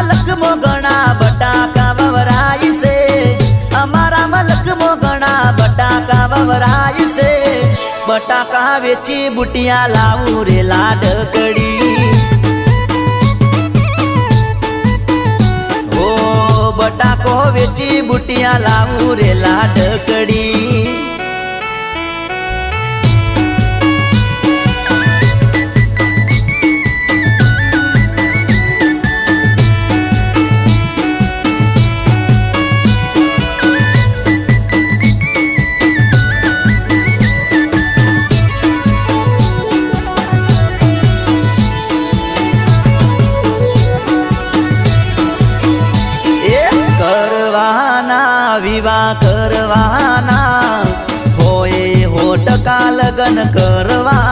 મલકમો ઘણા બટાકા વવરાય છે, અમારા મલકમો ઘણા બટાકા વવરાય છે. બટાકા વેચી બુટિયા લાવું રે લાડકડી, ઓ બટાકો વેચી બુટિયા લાવું રે લાડકડી. વિવાહ કરવાના હોય 100% લગન કરવા